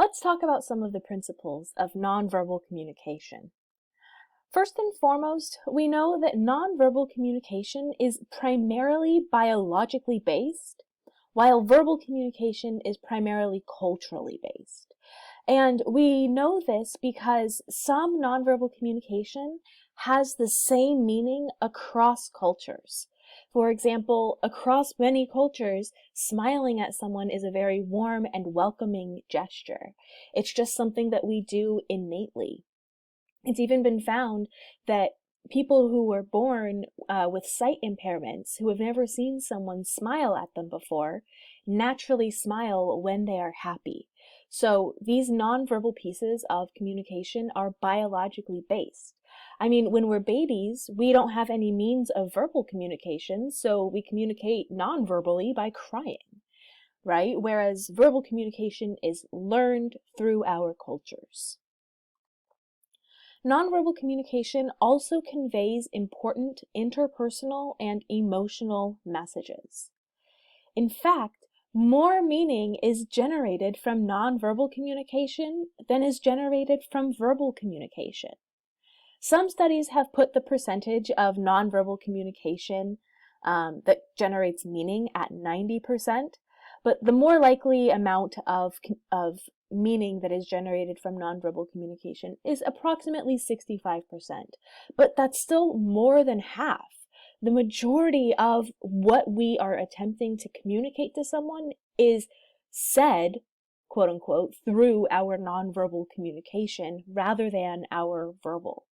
Let's talk about some of the principles of nonverbal communication. First and foremost, we know that nonverbal communication is primarily biologically based, while verbal communication is primarily culturally based. And we know this because some nonverbal communication has the same meaning across cultures. For example, across many cultures, smiling at someone is a very warm and welcoming gesture. It's just something that we do innately. It's even been found that people who were born with sight impairments, who have never seen someone smile at them before, naturally smile when they are happy. So these nonverbal pieces of communication are biologically based. I mean, when we're babies, we don't have any means of verbal communication, so we communicate nonverbally by crying, right? Whereas verbal communication is learned through our cultures. Nonverbal communication also conveys important interpersonal and emotional messages. In fact, more meaning is generated from nonverbal communication than is generated from verbal communication. Some studies have put the percentage of nonverbal communication that generates meaning at 90%, but the more likely amount of meaning that is generated from nonverbal communication is approximately 65%, but that's still more than half. The majority of what we are attempting to communicate to someone is said, quote unquote, through our nonverbal communication rather than our verbal.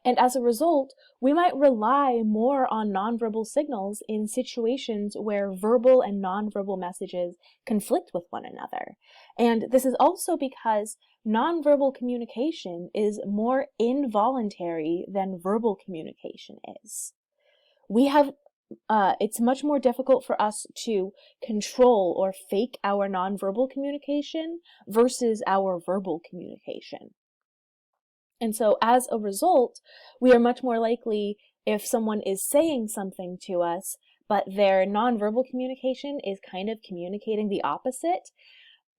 And as a result, we might rely more on nonverbal signals in situations where verbal and nonverbal messages conflict with one another. And this is also because nonverbal communication is more involuntary than verbal communication is. It's much more difficult for us to control or fake our nonverbal communication versus our verbal communication. And so as a result, we are much more likely, if someone is saying something to us, but their nonverbal communication is kind of communicating the opposite,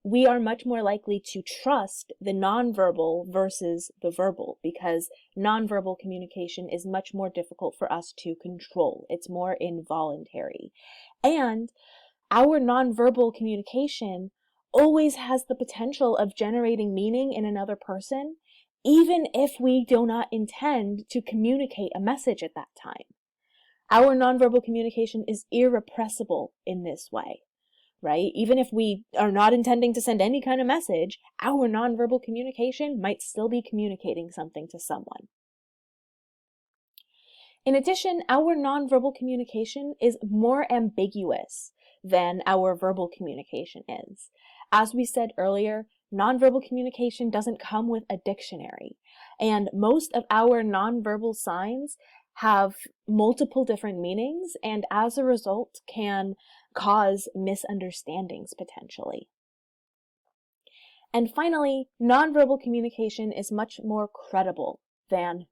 we are much more likely to trust the nonverbal versus the verbal, because nonverbal communication is much more difficult for us to control. It's more involuntary. And our nonverbal communication always has the potential of generating meaning in another person, even if we do not intend to communicate a message at that time. Our nonverbal communication is irrepressible in this way, right? Even if we are not intending to send any kind of message, our nonverbal communication might still be communicating something to someone. In addition, our nonverbal communication is more ambiguous than our verbal communication is. As we said earlier, nonverbal communication doesn't come with a dictionary, and most of our nonverbal signs have multiple different meanings, and as a result can cause misunderstandings potentially. And finally, nonverbal communication is much more credible than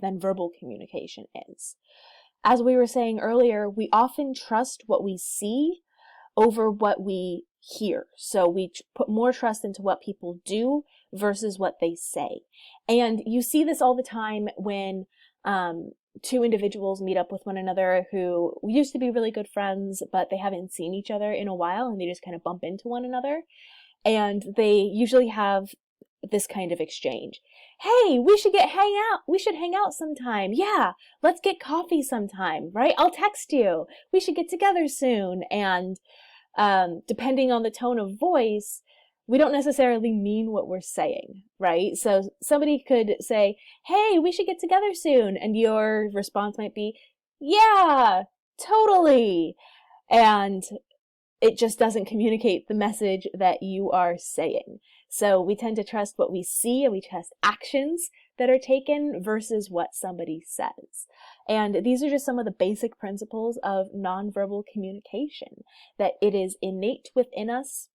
verbal communication is. As we were saying earlier, we often trust what we see over what we hear. So we put more trust into what people do versus what they say. And you see this all the time when two individuals meet up with one another who used to be really good friends, but they haven't seen each other in a while, and they just kind of bump into one another. And they usually have this kind of exchange. Hey, we should hang out sometime. Yeah, let's get coffee sometime, right? I'll text you. We should get together soon. And depending on the tone of voice, we don't necessarily mean what we're saying, right? So somebody could say, hey, we should get together soon. And your response might be, yeah, totally. And it just doesn't communicate the message that you are saying. So we tend to trust what we see, and we trust actions that are taken versus what somebody says. And these are just some of the basic principles of nonverbal communication, that it is innate within us,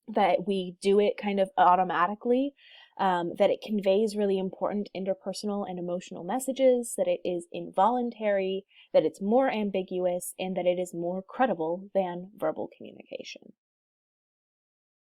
that we do it kind of automatically, that it conveys really important interpersonal and emotional messages, that it is involuntary, that it's more ambiguous, and that it is more credible than verbal communication.